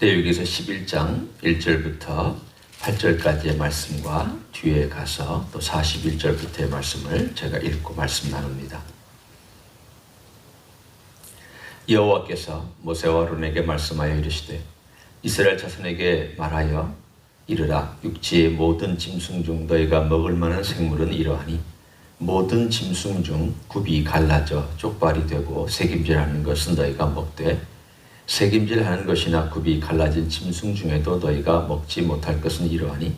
레위기서 11장 1절부터 8절까지의 말씀과 뒤에 가서 또 41절부터의 말씀을 제가 읽고 말씀 나눕니다. 여호와께서 모세와 아론에게 말씀하여 이르시되 이스라엘 자손에게 말하여 이르라. 육지의 모든 짐승 중 너희가 먹을 만한 생물은 이러하니 모든 짐승 중 굽이 갈라져 쪽발이 되고 새김질하는 것은 너희가 먹되 새김질하는 것이나 굽이 갈라진 짐승 중에도 너희가 먹지 못할 것은 이러하니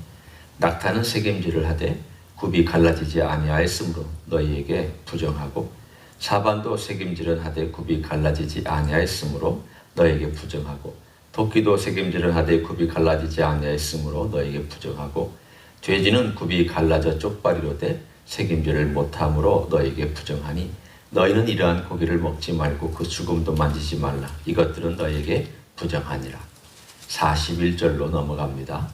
낙타는 새김질을 하되 굽이 갈라지지 아니하였으므로 너희에게 부정하고 사반도 새김질은 하되 굽이 갈라지지 아니하였으므로 너희에게 부정하고 토끼도 새김질은 하되 굽이 갈라지지 아니하였으므로 너희에게 부정하고 돼지는 굽이 갈라져 쪽발이로 돼 새김질을 못함으로 너희에게 부정하니 너희는 이러한 고기를 먹지 말고 그 죽음도 만지지 말라. 이것들은 너희에게 부정하니라. 41절로 넘어갑니다.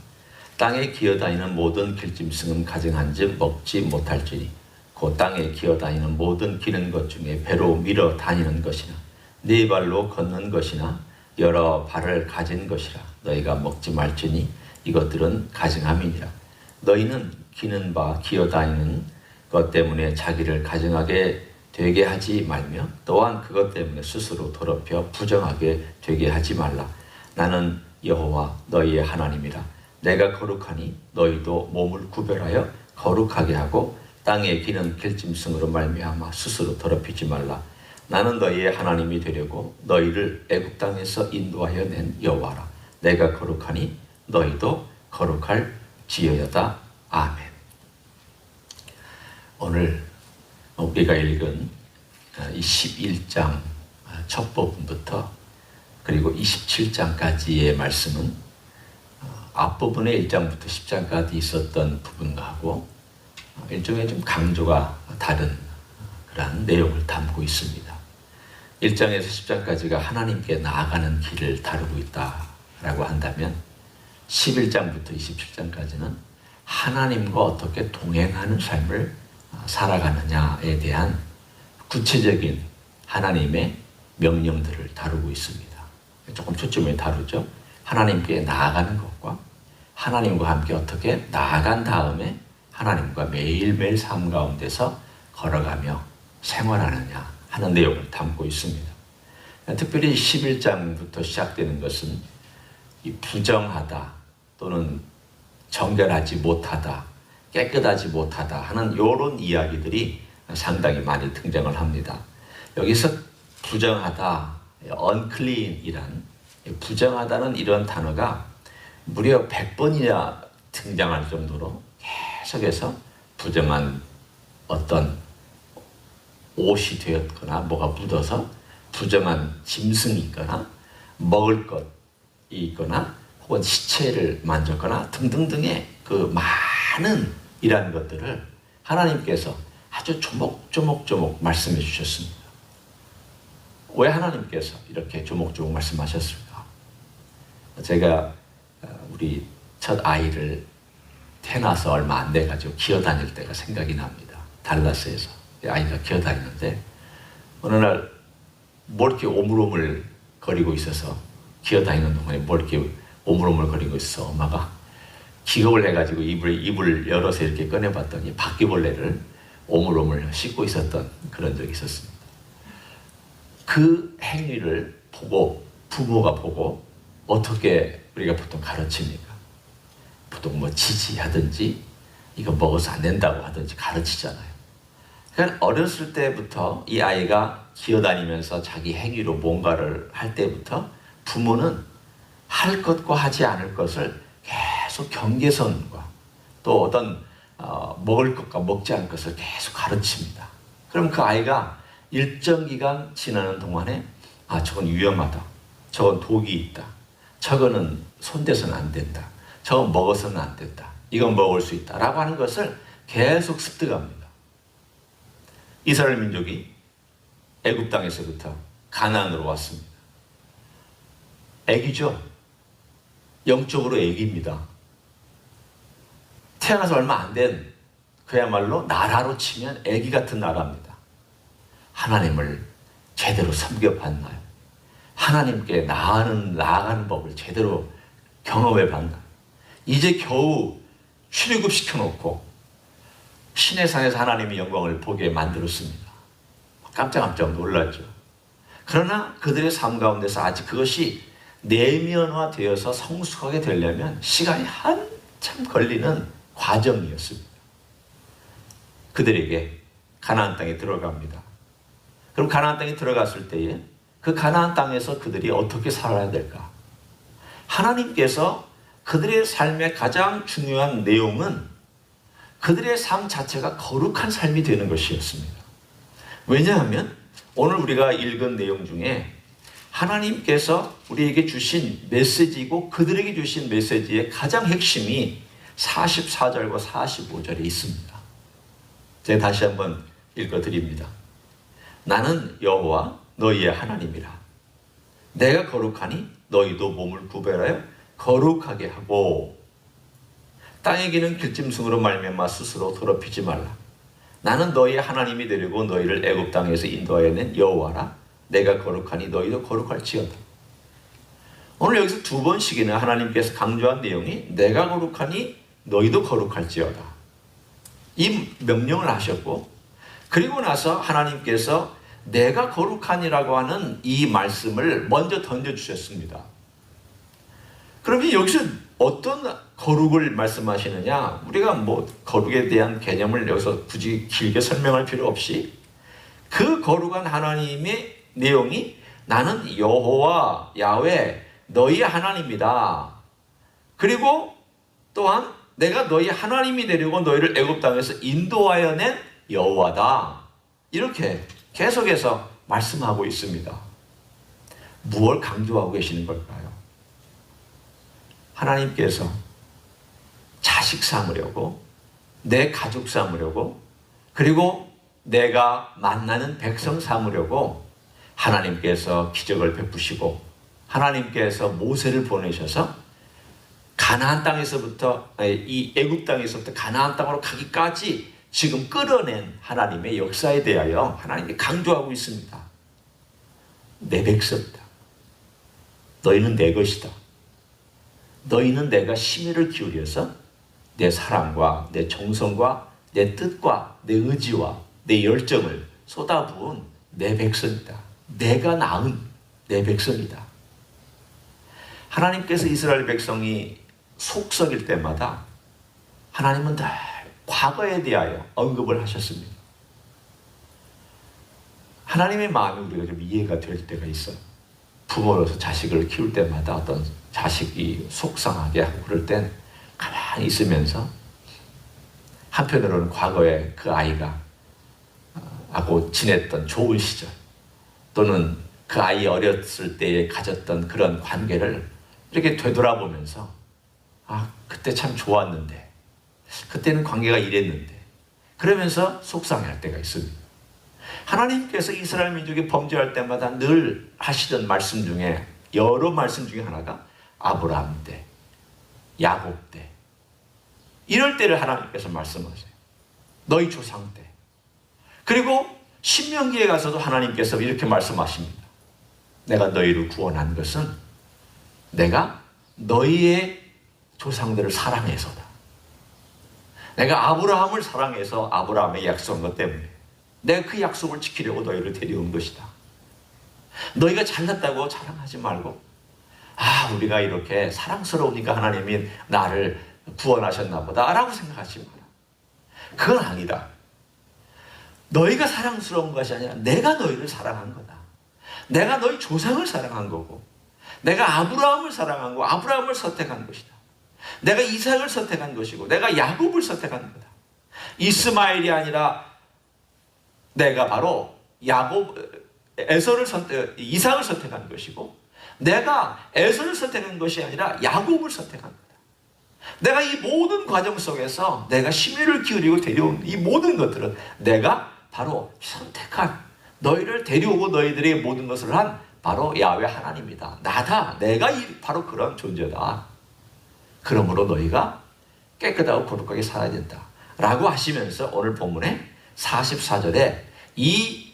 땅에 기어다니는 모든 길짐승은 가증한즉 먹지 못할지니 그 땅에 기어다니는 모든 기는 것 중에 배로 밀어 다니는 것이나 네 발로 걷는 것이나 여러 발을 가진 것이라 너희가 먹지 말지니 이것들은 가증함이니라. 너희는 기는 바 기어다니는 것 때문에 자기를 가증하게 되게 하지 말며 또한 그것 때문에 스스로 더럽혀 부정하게 되게 하지 말라. 나는 여호와 너희의 하나님이라. 내가 거룩하니 너희도 몸을 구별하여 거룩하게 하고 땅에 기는 길짐승으로 말미암아 스스로 더럽히지 말라. 나는 너희의 하나님이 되려고 너희를 애굽 땅에서 인도하여 낸 여호와라. 내가 거룩하니 너희도 거룩할 지어야다. 아멘. 오늘 우리가 읽은 이 11장 첫 부분부터 그리고 27장까지의 말씀은 앞부분의 1장부터 10장까지 있었던 부분하고 일종의 좀 강조가 다른 그러한 내용을 담고 있습니다. 1장에서 10장까지가 하나님께 나아가는 길을 다루고 있다라고 한다면 11장부터 27장까지는 하나님과 어떻게 동행하는 삶을 살아가느냐에 대한 구체적인 하나님의 명령들을 다루고 있습니다. 조금 초점을 다루죠. 하나님께 나아가는 것과 하나님과 함께 어떻게 나아간 다음에 하나님과 매일매일 삶 가운데서 걸어가며 생활하느냐 하는 내용을 담고 있습니다. 특별히 11장부터 시작되는 것은 이 부정하다 또는 정결하지 못하다, 깨끗하지 못하다 하는 이런 이야기들이 상당히 많이 등장을 합니다. 여기서 부정하다, unclean이란 부정하다는 이런 단어가 무려 100번이나 등장할 정도로 계속해서 부정한 어떤 옷이 되었거나 뭐가 묻어서 부정한 짐승이 있거나 먹을 것이 있거나 혹은 시체를 만졌거나 등등등의 그 많은 이러한 것들을 하나님께서 아주 조목조목 말씀해 주셨습니다. 왜 하나님께서 이렇게 조목조목 말씀하셨을까? 제가 우리 첫 아이를 태어나서 얼마 안 돼가지고 기어다닐 때가 생각이 납니다. 달라스에서 아이가 기어다니는데 어느 날 뭘 이렇게 오물오물 거리고 있어서 기어다니는 동안에 뭘 이렇게 오물오물 거리고 있어. 엄마가 기겁을 해가지고 입을 열어서 이렇게 꺼내봤더니 바퀴벌레를 오물오물 씻고 있었던 그런 적이 있었습니다. 그 행위를 보고 부모가 보고 어떻게 우리가 보통 가르칩니까? 보통 뭐 지지하든지 이거 먹어서 안 된다고 하든지 가르치잖아요. 그러니까 어렸을 때부터 이 아이가 기어다니면서 자기 행위로 뭔가를 할 때부터 부모는 할 것과 하지 않을 것을 계속 경계선과 또 어떤 먹을 것과 먹지 않을 것을 계속 가르칩니다. 그럼 그 아이가 일정 기간 지나는 동안에 저건 위험하다, 저건 독이 있다, 저거는 손대서는 안 된다, 저건 먹어서는 안 된다, 이건 먹을 수 있다 라고 하는 것을 계속 습득합니다. 이스라엘 민족이 애굽 땅에서부터 가나안으로 왔습니다. 애기죠. 영적으로 애기입니다. 태어나서 얼마 안 된 그야말로 나라로 치면 애기 같은 나라입니다. 하나님을 제대로 섬겨봤나요? 하나님께 나아가는 법을 제대로 경험해 봤나. 이제 겨우 출애굽시켜놓고 신의 산에서 하나님의 영광을 보게 만들었습니다. 깜짝깜짝 놀랐죠. 그러나 그들의 삶 가운데서 아직 그것이 내면화되어서 성숙하게 되려면 시간이 한참 걸리는 과정이었습니다. 그들에게 가나안 땅에 들어갑니다. 그럼 가나안 땅에 들어갔을 때에 그 가나안 땅에서 그들이 어떻게 살아야 될까? 하나님께서 그들의 삶의 가장 중요한 내용은 그들의 삶 자체가 거룩한 삶이 되는 것이었습니다. 왜냐하면 오늘 우리가 읽은 내용 중에 하나님께서 우리에게 주신 메시지이고 그들에게 주신 메시지의 가장 핵심이 44절과 45절에 있습니다. 제가 다시 한번 읽어드립니다. 나는 여호와 너희의 하나님이라. 내가 거룩하니 너희도 몸을 구별하여 거룩하게 하고 땅에 기는 길짐승으로 말미암아 스스로 더럽히지 말라. 나는 너희의 하나님이 되려고 너희를 애굽 땅에서 인도하여 낸 여호와라. 내가 거룩하니 너희도 거룩할지어다. 오늘 여기서 두 번씩이나 하나님께서 강조한 내용이 내가 거룩하니 너희도 거룩할지어다. 이 명령을 하셨고 그리고 나서 하나님께서 내가 거룩하니라고 하는 이 말씀을 먼저 던져주셨습니다. 그러면 여기서 어떤 거룩을 말씀하시느냐? 우리가 뭐 거룩에 대한 개념을 여기서 굳이 길게 설명할 필요 없이 그 거룩한 하나님의 내용이 나는 여호와 야훼 너희 하나님이다. 그리고 또한 내가 너희 하나님이 되려고 너희를 애굽 땅에서 인도하여 낸 여호와다. 이렇게 계속해서 말씀하고 있습니다. 무엇을 강조하고 계시는 걸까요? 하나님께서 자식 삼으려고, 내 가족 삼으려고, 그리고 내가 만나는 백성 삼으려고 하나님께서 기적을 베푸시고 하나님께서 모세를 보내셔서 가나안 땅에서부터 이 애굽 땅에서부터 가나안 땅으로 가기까지 지금 끌어낸 하나님의 역사에 대하여 하나님이 강조하고 있습니다. 내 백성이다. 너희는 내 것이다. 너희는 내가 심혈을 기울여서 내 사랑과 내 정성과 내 뜻과 내 의지와 내 열정을 쏟아부은 내 백성이다. 내가 낳은 내 백성이다. 하나님께서 이스라엘 백성이 속썩일 때마다 하나님은 늘 과거에 대하여 언급을 하셨습니다. 하나님의 마음이 우리가 좀 이해가 될 때가 있어요. 부모로서 자식을 키울 때마다 어떤 자식이 속상하게 하고 그럴 땐 가만히 있으면서 한편으로는 과거에 그 아이가 하고 지냈던 좋은 시절 또는 그 아이 어렸을 때에 가졌던 그런 관계를 이렇게 되돌아보면서 그때 참 좋았는데 그때는 관계가 이랬는데 그러면서 속상해할 때가 있습니다. 하나님께서 이스라엘 민족이 범죄할 때마다 늘 하시던 말씀 중에 여러 말씀 중에 하나가 아브라함 때, 야곱 때 이럴 때를 하나님께서 말씀하세요. 너희 조상 때. 그리고 신명기에 가서도 하나님께서 이렇게 말씀하십니다. 내가 너희를 구원한 것은 내가 너희의 조상들을 사랑해서다. 내가 아브라함을 사랑해서 아브라함의 약속한 것 때문에 내가 그 약속을 지키려고 너희를 데려온 것이다. 너희가 잘났다고 자랑하지 말고 우리가 이렇게 사랑스러우니까 하나님이 나를 구원하셨나 보다 라고 생각하지 마라. 그건 아니다. 너희가 사랑스러운 것이 아니라 내가 너희를 사랑한 거다. 내가 너희 조상을 사랑한 거고 내가 아브라함을 사랑한 거고 아브라함을 선택한 것이다. 내가 이삭을 선택한 것이고 내가 야곱을 선택한 거다. 이스마엘이 아니라 내가 바로 이삭을 선택한 것이고 내가 에서를 선택한 것이 아니라 야곱을 선택한 거다. 내가 이 모든 과정 속에서 내가 심혈을 기울이고 데려온 이 모든 것들은 내가 바로 선택한 너희를 데려오고 너희들의 모든 것을 한 바로 야훼 하나님이다. 나다. 내가 바로 그런 존재다. 그러므로 너희가 깨끗하고 거룩하게 살아야 된다. 라고 하시면서 오늘 본문에 44절에 이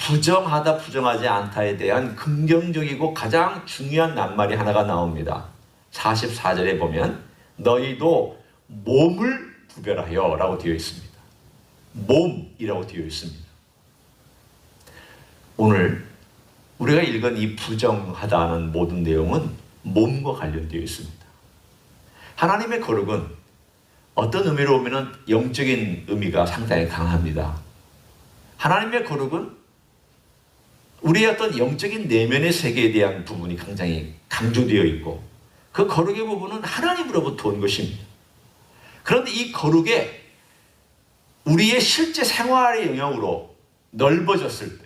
부정하다 부정하지 않다에 대한 긍정적이고 가장 중요한 낱말이 하나가 나옵니다. 44절에 보면 너희도 몸을 구별하여 라고 되어 있습니다. 몸이라고 되어 있습니다. 오늘 우리가 읽은 이 부정하다는 모든 내용은 몸과 관련되어 있습니다. 하나님의 거룩은 어떤 의미로 보면 영적인 의미가 상당히 강합니다. 하나님의 거룩은 우리의 어떤 영적인 내면의 세계에 대한 부분이 굉장히 강조되어 있고 그 거룩의 부분은 하나님으로부터 온 것입니다. 그런데 이 거룩에 우리의 실제 생활의 영역으로 넓어졌을 때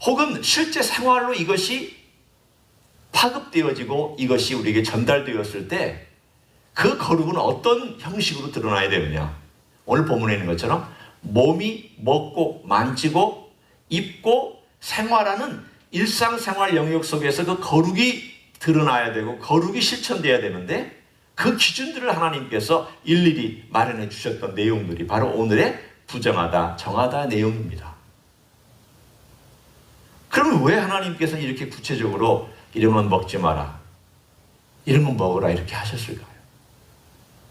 혹은 실제 생활로 이것이 파급되어지고 이것이 우리에게 전달되었을 때 그 거룩은 어떤 형식으로 드러나야 되느냐. 오늘 본문에 있는 것처럼 몸이 먹고 만지고 입고 생활하는 일상생활 영역 속에서 그 거룩이 드러나야 되고 거룩이 실천되어야 되는데 그 기준들을 하나님께서 일일이 마련해 주셨던 내용들이 바로 오늘의 부정하다, 정하다 내용입니다. 그러면 왜 하나님께서 이렇게 구체적으로 이런 건 먹지 마라, 이런 건 먹으라 이렇게 하셨을까요?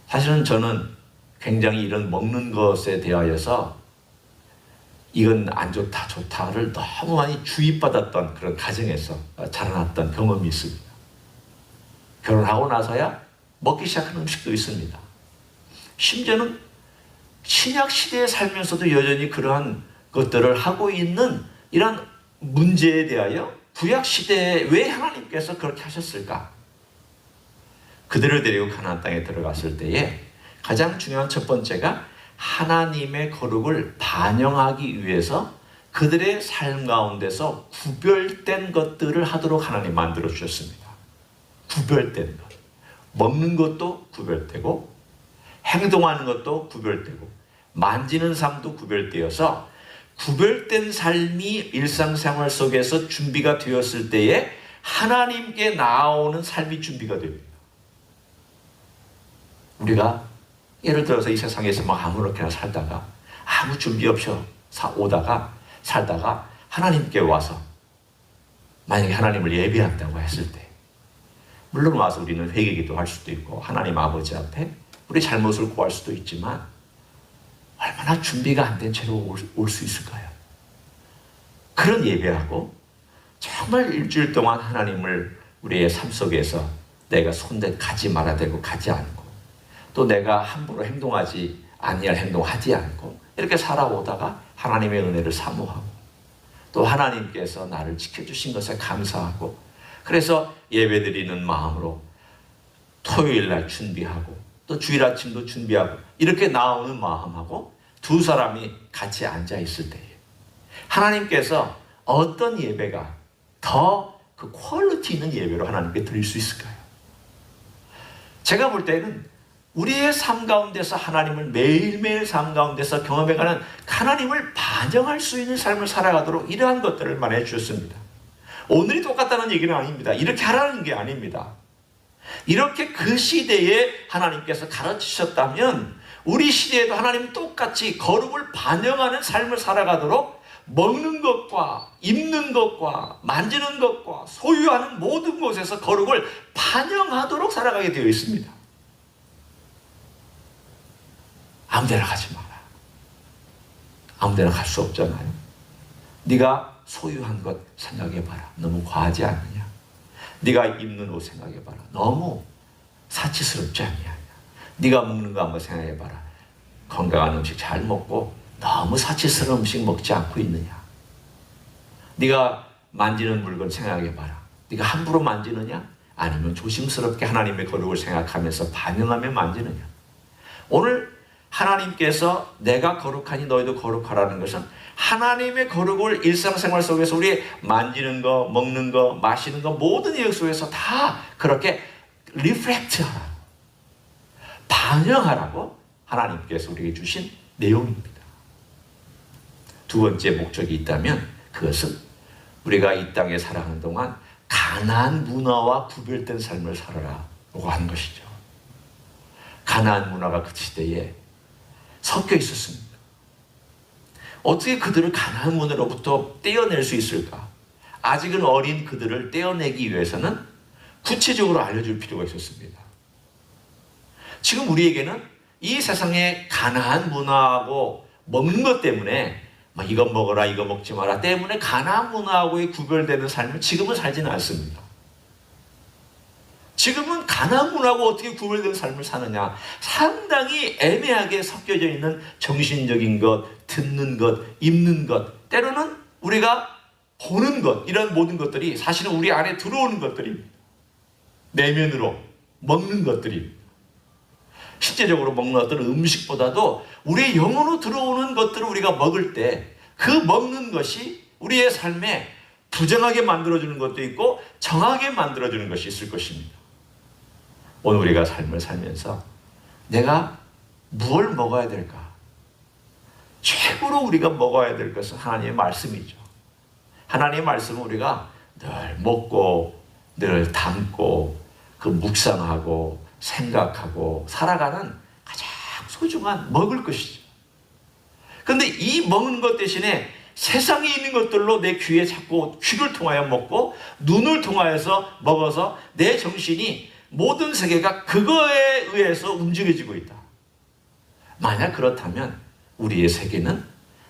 사실은 저는 굉장히 이런 먹는 것에 대하여서 이건 안 좋다, 좋다를 너무 많이 주입받았던 그런 가정에서 자라났던 경험이 있습니다. 결혼하고 나서야 먹기 시작한 음식도 있습니다. 심지어는 신약 시대에 살면서도 여전히 그러한 것들을 하고 있는 이런 문제에 대하여 구약 시대에 왜 하나님께서 그렇게 하셨을까? 그들을 데리고 가나안 땅에 들어갔을 때에 가장 중요한 첫 번째가 하나님의 거룩을 반영하기 위해서 그들의 삶 가운데서 구별된 것들을 하도록 하나님 만들어 주셨습니다. 구별된 것. 먹는 것도 구별되고 행동하는 것도 구별되고 만지는 삶도 구별되어서 구별된 삶이 일상생활 속에서 준비가 되었을 때에 하나님께 나아오는 삶이 준비가 됩니다. 우리가 예를 들어서 이 세상에서 막 아무렇게나 살다가 아무 준비 없이 오다가 살다가 하나님께 와서 만약에 하나님을 예배한다고 했을 때 물론 와서 우리는 회개기도 할 수도 있고 하나님 아버지 앞에 우리 잘못을 구할 수도 있지만 얼마나 준비가 안 된 채로 올 수 있을까요? 그런 예배하고 정말 일주일 동안 하나님을 우리의 삶 속에서 내가 손대 가지 말아야 되고 가지 않고 또 내가 함부로 행동하지 아니할 행동하지 않고 이렇게 살아오다가 하나님의 은혜를 사모하고 또 하나님께서 나를 지켜주신 것에 감사하고 그래서 예배드리는 마음으로 토요일날 준비하고 또 주일 아침도 준비하고 이렇게 나오는 마음하고 두 사람이 같이 앉아 있을 때에 하나님께서 어떤 예배가 더 그 퀄리티 있는 예배로 하나님께 드릴 수 있을까요? 제가 볼 때는 우리의 삶 가운데서 하나님을 매일매일 삶 가운데서 경험해가는 하나님을 반영할 수 있는 삶을 살아가도록 이러한 것들을 마련해 주셨습니다. 오늘이 똑같다는 얘기는 아닙니다. 이렇게 하라는 게 아닙니다. 이렇게 그 시대에 하나님께서 가르치셨다면 우리 시대에도 하나님은 똑같이 거룩을 반영하는 삶을 살아가도록 먹는 것과 입는 것과 만지는 것과 소유하는 모든 곳에서 거룩을 반영하도록 살아가게 되어 있습니다. 아무데나 가지 마라. 아무데나 갈 수 없잖아요. 네가 소유한 것 생각해봐라. 너무 과하지 않느냐. 네가 입는 옷 생각해봐라. 너무 사치스럽지 않냐. 네가 먹는 거 한번 생각해봐라. 건강한 음식 잘 먹고 너무 사치스러운 음식 먹지 않고 있느냐. 네가 만지는 물건 생각해봐라. 네가 함부로 만지느냐? 아니면 조심스럽게 하나님의 거룩을 생각하면서 반영하며 만지느냐. 오늘 하나님께서 내가 거룩하니 너희도 거룩하라는 것은 하나님의 거룩을 일상생활 속에서 우리 만지는 거, 먹는 거, 마시는 거 모든 영역 속에서 다 그렇게 리플렉트하라고 반영하라고 하나님께서 우리에게 주신 내용입니다. 두 번째 목적이 있다면 그것은 우리가 이 땅에 살아가는 동안 가나안 문화와 구별된 삶을 살아라고 하는 것이죠. 가나안 문화가 그 시대에 섞여 있었습니다. 어떻게 그들을 가나안 문으로부터 떼어낼 수 있을까? 아직은 어린 그들을 떼어내기 위해서는 구체적으로 알려줄 필요가 있었습니다. 지금 우리에게는 이 세상의 가나안 문화하고 먹는 것 때문에 이거 먹어라 이거 먹지 마라 때문에 가나안 문화하고의 구별되는 삶을 지금은 살지는 않습니다. 지금은 가나안 문화하고 어떻게 구별된 삶을 사느냐, 상당히 애매하게 섞여져 있는 정신적인 것, 듣는 것, 입는 것, 때로는 우리가 보는 것, 이런 모든 것들이 사실은 우리 안에 들어오는 것들입니다. 내면으로 먹는 것들입니다. 실제적으로 먹는 어떤 음식보다도 우리의 영혼으로 들어오는 것들을 우리가 먹을 때 그 먹는 것이 우리의 삶에 부정하게 만들어주는 것도 있고 정하게 만들어주는 것이 있을 것입니다. 오늘 우리가 삶을 살면서 내가 무엇을 먹어야 될까? 최고로 우리가 먹어야 될 것은 하나님의 말씀이죠. 하나님의 말씀은 우리가 늘 먹고 늘 담고 그 묵상하고 생각하고 살아가는 가장 소중한 먹을 것이죠. 그런데 이 먹는 것 대신에 세상에 있는 것들로 내 귀에 자꾸 귀를 통하여 먹고 눈을 통하여서 먹어서 내 정신이 모든 세계가 그거에 의해서 움직여지고 있다. 만약 그렇다면 우리의 세계는,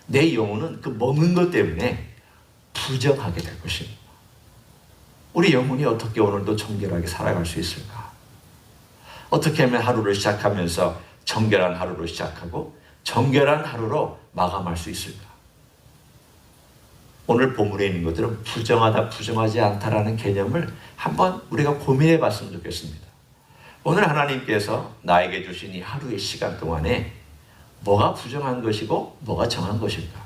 내 영혼은 그 먹는 것 때문에 부정하게 될 것입니다. 우리 영혼이 어떻게 오늘도 정결하게 살아갈 수 있을까? 어떻게 하면 하루를 시작하면서 정결한 하루로 시작하고 정결한 하루로 마감할 수 있을까? 오늘 본문에 있는 것들은 부정하다, 부정하지 않다라는 개념을 한번 우리가 고민해 봤으면 좋겠습니다. 오늘 하나님께서 나에게 주신 이 하루의 시간 동안에 뭐가 부정한 것이고 뭐가 정한 것일까?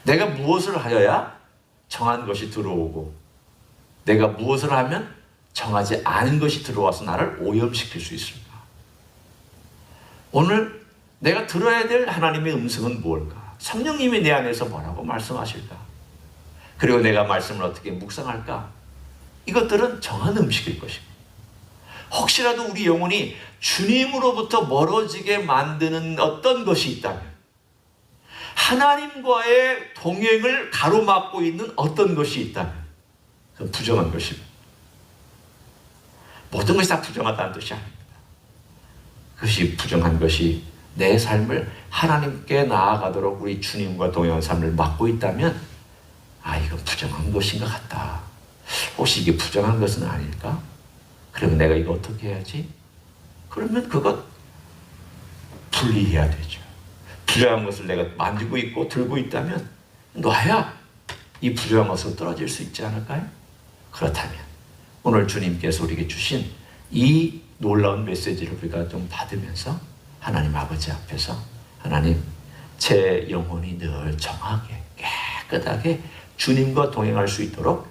내가 무엇을 하여야 정한 것이 들어오고 내가 무엇을 하면 정하지 않은 것이 들어와서 나를 오염시킬 수 있을까? 오늘 내가 들어야 될 하나님의 음성은 무엇일까? 성령님이 내 안에서 뭐라고 말씀하실까? 그리고 내가 말씀을 어떻게 묵상할까? 이것들은 정한 음식일 것입니다. 혹시라도 우리 영혼이 주님으로부터 멀어지게 만드는 어떤 것이 있다면, 하나님과의 동행을 가로막고 있는 어떤 것이 있다면 그건 부정한 것입니다. 모든 것이 다 부정하다는 뜻이 아닙니다. 그것이 부정한 것이 내 삶을 하나님께 나아가도록 우리 주님과 동행한 삶을 막고 있다면 이건 부정한 것인 것 같다. 혹시 이게 부정한 것은 아닐까? 그러면 내가 이거 어떻게 해야지? 그러면 그것 분리해야 되죠. 부정한 것을 내가 만지고 있고 들고 있다면 놔야 이 부정한 것으로 떨어질 수 있지 않을까요? 그렇다면 오늘 주님께서 우리에게 주신 이 놀라운 메시지를 우리가 좀 받으면서 하나님 아버지 앞에서, 하나님, 제 영혼이 늘 정하게 깨끗하게 주님과 동행할 수 있도록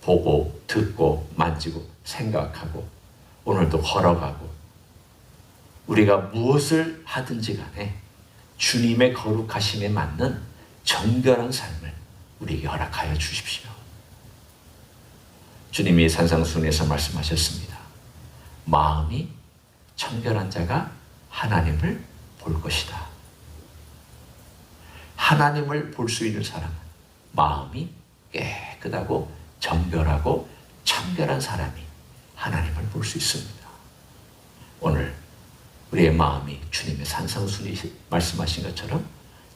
보고 듣고 만지고 생각하고 오늘도 걸어가고 우리가 무엇을 하든지 간에 주님의 거룩하심에 맞는 정결한 삶을 우리에게 허락하여 주십시오. 주님이 산상수훈에서 말씀하셨습니다. 마음이 청결한 자가 하나님을 볼 것이다. 하나님을 볼 수 있는 사람은 마음이 깨끗하고 정결하고 청결한 사람이 하나님을 볼 수 있습니다. 오늘 우리의 마음이 주님의 산상수훈이 말씀하신 것처럼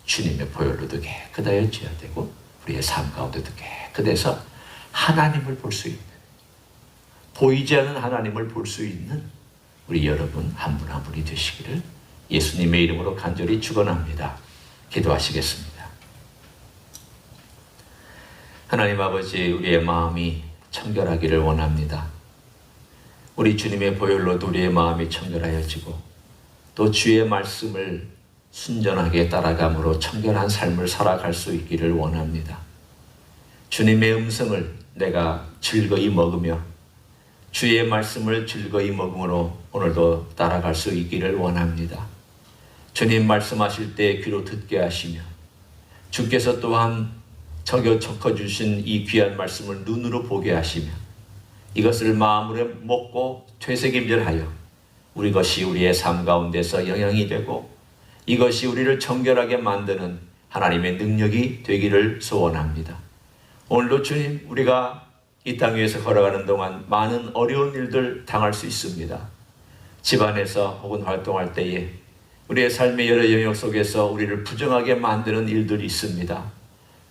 주님의 보혈로도 깨끗하여져야 되고 우리의 삶 가운데도 깨끗해서 하나님을 볼 수 있는, 보이지 않는 하나님을 볼 수 있는 우리 여러분 한 분 한 분이 되시기를 예수님의 이름으로 간절히 축원합니다. 기도하시겠습니다. 하나님 아버지, 우리의 마음이 청결하기를 원합니다. 우리 주님의 보혈로도 우리의 마음이 청결하여지고 또 주의 말씀을 순전하게 따라감으로 청결한 삶을 살아갈 수 있기를 원합니다. 주님의 음성을 내가 즐거이 먹으며 주의 말씀을 즐거이 먹음으로 오늘도 따라갈 수 있기를 원합니다. 주님 말씀하실 때 귀로 듣게 하시며 주께서 또한 적어주신 이 귀한 말씀을 눈으로 보게 하시며 이것을 마음으로 먹고 되새김질하여 우리 것이 우리의 삶 가운데서 영향이 되고 이것이 우리를 정결하게 만드는 하나님의 능력이 되기를 소원합니다. 오늘도 주님, 우리가 이 땅 위에서 걸어가는 동안 많은 어려운 일들 당할 수 있습니다. 집안에서 혹은 활동할 때에 우리의 삶의 여러 영역 속에서 우리를 부정하게 만드는 일들이 있습니다.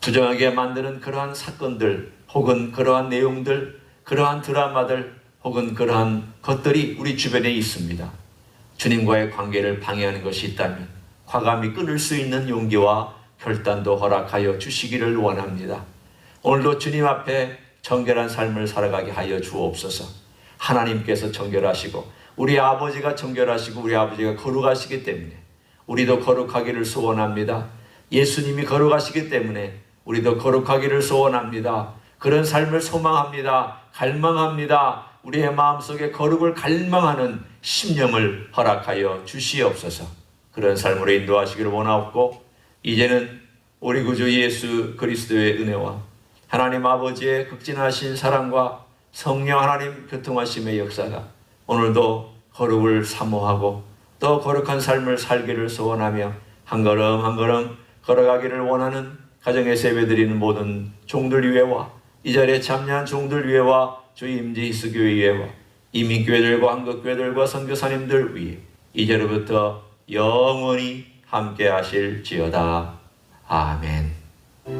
부정하게 만드는 그러한 사건들 혹은 그러한 내용들, 그러한 드라마들 혹은 그러한 것들이 우리 주변에 있습니다. 주님과의 관계를 방해하는 것이 있다면 과감히 끊을 수 있는 용기와 결단도 허락하여 주시기를 원합니다. 오늘도 주님 앞에 정결한 삶을 살아가게 하여 주옵소서. 하나님께서 정결하시고 우리 아버지가 정결하시고 우리 아버지가 거룩하시기 때문에 우리도 거룩하기를 소원합니다. 예수님이 거룩하시기 때문에 우리도 거룩하기를 소원합니다. 그런 삶을 소망합니다. 갈망합니다. 우리의 마음속에 거룩을 갈망하는 심령을 허락하여 주시옵소서. 그런 삶으로 인도하시기를 원하옵고, 이제는 우리 구주 예수 그리스도의 은혜와 하나님 아버지의 극진하신 사랑과 성령 하나님 교통하심의 역사가 오늘도 거룩을 사모하고 또 거룩한 삶을 살기를 소원하며 한 걸음 한 걸음 걸어가기를 원하는 가정에서 예배드리는 모든 종들 위에와 이 자리에 참여한 종들 위에와 주의 임재 히스교회 위에와 이민교회들과 한국교회들과 선교사님들 위에 이제로부터 영원히 함께 하실지어다. 아멘.